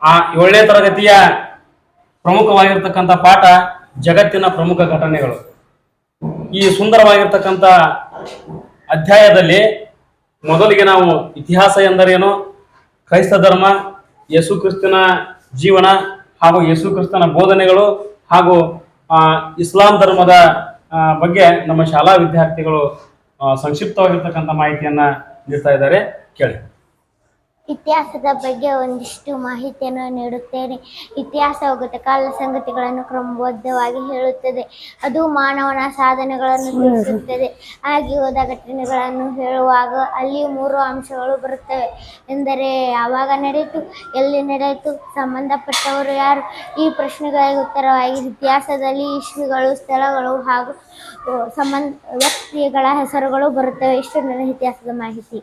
ಆ 7ನೇ ತರಗತಿಯ ಪ್ರಮುಖವಾಗಿರ್ತಕ್ಕಂಥ ಪಾಠ ಜಗತ್ತಿನ ಪ್ರಮುಖ ಘಟನೆಗಳು. ಈ ಸುಂದರವಾಗಿರ್ತಕ್ಕಂಥ ಅಧ್ಯಾಯದಲ್ಲಿ ಮೊದಲಿಗೆ ನಾವು ಇತಿಹಾಸ ಎಂದರೇನು, ಕ್ರೈಸ್ತ ಧರ್ಮ, ಯೇಸು ಕ್ರಿಸ್ತನ ಜೀವನ ಹಾಗೂ ಯೇಸು ಕ್ರಿಸ್ತನ ಬೋಧನೆಗಳು ಹಾಗೂ ಇಸ್ಲಾಂ ಧರ್ಮದ ಬಗ್ಗೆ ನಮ್ಮ ಶಾಲಾ ವಿದ್ಯಾರ್ಥಿಗಳು ಸಂಕ್ಷಿಪ್ತವಾಗಿರ್ತಕ್ಕಂಥ ಮಾಹಿತಿಯನ್ನ ನೀಡ್ತಾ ಇದ್ದಾರೆ. ಕೇಳಿ. ಇತಿಹಾಸದ ಬಗ್ಗೆ ಒಂದಿಷ್ಟು ಮಾಹಿತಿಯನ್ನು ನೀಡುತ್ತೇನೆ. ಇತಿಹಾಸವು ಗತಕಾಲ ಸಂಗತಿಗಳನ್ನು ಕ್ರಮಬದ್ಧವಾಗಿ ಹೇಳುತ್ತದೆ. ಅದು ಮಾನವನ ಸಾಧನೆಗಳನ್ನು ತಿಳಿಸುತ್ತದೆ. ಆಗಿ ಹೋದ ಘಟನೆಗಳನ್ನು ಹೇಳುವಾಗ ಅಲ್ಲಿ 3 ಅಂಶಗಳು ಬರುತ್ತವೆ ಎಂದರೆ ಯಾವಾಗ ನಡೆಯಿತು, ಎಲ್ಲಿ ನಡೆಯಿತು, ಸಂಬಂಧಪಟ್ಟವರು ಯಾರು. ಈ ಪ್ರಶ್ನೆಗಳಿಗೆ ಉತ್ತರವಾಗಿ ಇತಿಹಾಸದಲ್ಲಿ ಇಸ್ವಿಗಳು, ಸ್ಥಳಗಳು ಹಾಗೂ ವ್ಯಕ್ತಿಗಳ ಹೆಸರುಗಳು ಬರುತ್ತವೆ. ಇಷ್ಟು ನನ್ನ ಇತಿಹಾಸದ ಮಾಹಿತಿ.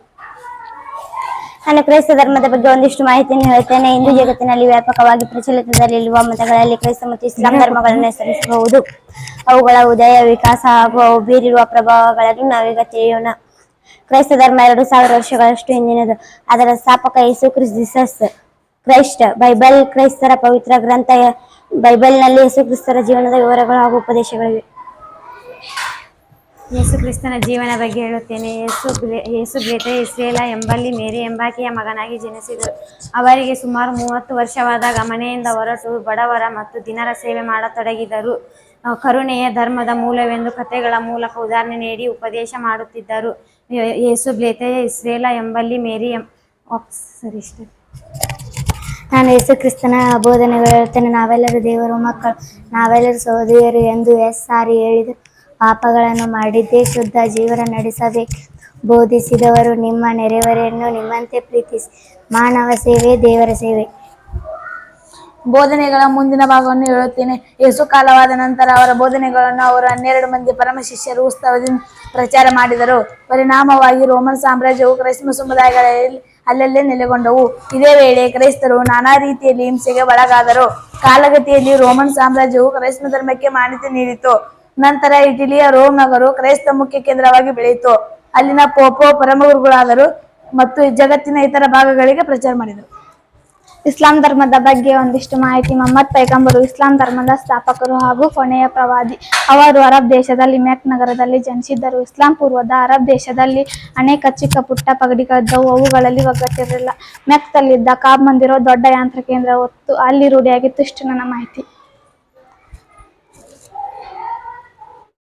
ನಾನು ಕ್ರೈಸ್ತ ಧರ್ಮದ ಬಗ್ಗೆ ಒಂದಿಷ್ಟು ಮಾಹಿತಿಯನ್ನು ಹೇಳ್ತೇನೆ. ಹಿಂದೂ ಜಗತ್ತಿನಲ್ಲಿ ವ್ಯಾಪಕವಾಗಿ ಪ್ರಚಲಿತದಲ್ಲಿರುವ ಮತಗಳಲ್ಲಿ ಕ್ರೈಸ್ತ ಮತ್ತು ಇಸ್ಲಾಂ ಧರ್ಮಗಳನ್ನು ಹೆಸರಿಸಬಹುದು. ಅವುಗಳ ಉದಯ, ವಿಕಾಸ ಹಾಗೂ ಅವು ಬೀರಿರುವ ಪ್ರಭಾವಗಳನ್ನು ನಾವೀಗ ತಿಳಿಯೋಣ. ಕ್ರೈಸ್ತ ಧರ್ಮ 2000 ವರ್ಷಗಳಷ್ಟು ಹಿಂದಿನದು. ಅದರ ಸ್ಥಾಪಕ ಯೇಸು ಕ್ರೈಸ್ಟ್. ಬೈಬಲ್ ಕ್ರೈಸ್ತರ ಪವಿತ್ರ ಗ್ರಂಥ. ಬೈಬಲ್ನಲ್ಲಿ ಯೇಸು ಕ್ರಿಸ್ತರ ಜೀವನದ ವಿವರಗಳು ಹಾಗೂ ಉಪದೇಶಗಳಿವೆ. ಯೇಸು ಕ್ರಿಸ್ತನ ಜೀವನ ಬಗ್ಗೆ ಹೇಳುತ್ತೇನೆ. ಯೇಸು ಬೇತೆ ಇಸ್ರೇಲ ಎಂಬಲ್ಲಿ ಮೇರಿ ಎಂಬಾಕೆಯ ಮಗನಾಗಿ ಜನಿಸಿದರು. ಅವರಿಗೆ ಸುಮಾರು 30 ವರ್ಷವಾದಾಗ ಮನೆಯಿಂದ ಹೊರಟು ಬಡವರ ಮತ್ತು ದಿನರ ಸೇವೆ ಮಾಡತೊಡಗಿದರು. ಕರುಣೆಯ ಧರ್ಮದ ಮೂಲವೆಂದು ಕಥೆಗಳ ಮೂಲಕ ಉದಾಹರಣೆ ನೀಡಿ ಉಪದೇಶ ಮಾಡುತ್ತಿದ್ದರು. ಯೇಸು ಬೇತೆ ಇಸ್ರೇಲ ಎಂಬಲ್ಲಿ ಮೇರಿ ನಾನು ಯೇಸು ಕ್ರಿಸ್ತನ ಬೋಧನೆಗಳು ಹೇಳುತ್ತೇನೆ. ನಾವೆಲ್ಲರೂ ದೇವರು ಮಕ್ಕಳು, ನಾವೆಲ್ಲರೂ ಸಹೋದರಿಯರು ಎಂದು ಸಾರಿ ಹೇಳಿದರು. ಪಾಪಗಳನ್ನು ಮಾಡಿದ್ದೇ ಶುದ್ಧ ಜೀವನ ನಡೆಸಬೇಕು ಬೋಧಿಸಿದವರು. ನಿಮ್ಮ ನೆರೆಯವರನ್ನು ನಿಮ್ಮಂತೆ ಪ್ರೀತಿಸಿ. ಮಾನವ ಸೇವೆ ದೇವರ ಸೇವೆ. ಬೋಧನೆಗಳ ಮುಂದಿನ ಭಾಗವನ್ನು ಹೇಳುತ್ತೇನೆ. ಯೇಸು ಕಾಲವಾದ ನಂತರ ಅವರ ಬೋಧನೆಗಳನ್ನು ಅವರ 12 ಮಂದಿ ಪರಮ ಶಿಷ್ಯರು ಉತ್ಸಾಹದಿಂದ ಪ್ರಚಾರ ಮಾಡಿದರು. ಪರಿಣಾಮವಾಗಿ ರೋಮನ್ ಸಾಮ್ರಾಜ್ಯವು ಕ್ರೈಸ್ತ ಸಮುದಾಯಗಳಲ್ಲಿ ಅಲ್ಲಲ್ಲೇ ನೆಲೆಗೊಂಡವು. ಇದೇ ವೇಳೆ ಕ್ರೈಸ್ತರು ನಾನಾ ರೀತಿಯಲ್ಲಿ ಹಿಂಸೆಗೆ ಒಳಗಾದರು. ಕಾಲಗತಿಯಲ್ಲಿ ರೋಮನ್ ಸಾಮ್ರಾಜ್ಯವು ಕ್ರೈಸ್ತ ಧರ್ಮಕ್ಕೆ ಮಾನ್ಯತೆ ನೀಡಿತು. ನಂತರ ಇಟಲಿಯ ರೋಮ್ ನಗರವು ಕ್ರೈಸ್ತ ಮುಖ್ಯ ಕೇಂದ್ರವಾಗಿ ಬೆಳೆಯಿತು. ಅಲ್ಲಿನ ಪೋಪೋ ಪರಮಗುರುಗಳಾದರು ಮತ್ತು ಜಗತ್ತಿನ ಇತರ ಭಾಗಗಳಿಗೆ ಪ್ರಚಾರ ಮಾಡಿದರು. ಇಸ್ಲಾಂ ಧರ್ಮದ ಬಗ್ಗೆ ಒಂದಿಷ್ಟು ಮಾಹಿತಿ. ಮೊಹಮ್ಮದ್ ಪೈಗಂಬರು ಇಸ್ಲಾಂ ಧರ್ಮದ ಸ್ಥಾಪಕರು ಹಾಗೂ ಕೊನೆಯ ಪ್ರವಾದಿ. ಅವರು ಅರಬ್ ದೇಶದಲ್ಲಿ ಮೆಕ್ ನಗರದಲ್ಲಿ ಜನಿಸಿದ್ದರು. ಇಸ್ಲಾಂ ಪೂರ್ವದ ಅರಬ್ ದೇಶದಲ್ಲಿ ಅನೇಕ ಚಿಕ್ಕ ಪುಟ್ಟ ಪಗಡಿಗಳಿದ್ದವು. ಅವುಗಳಲ್ಲಿ ಒಗ್ಗಟ್ಟಿರಲಿಲ್ಲ. ಮೆಕ್ತಲ್ಲಿದ್ದ ಕಾಬ್ ಮಂದಿರವು ದೊಡ್ಡ ಯಂತ್ರ ಕೇಂದ್ರ ಹೊತ್ತು ಅಲ್ಲಿ ರೂಢಿಯಾಗಿತ್ತು. ಇಷ್ಟು ನನ್ನ ಮಾಹಿತಿ.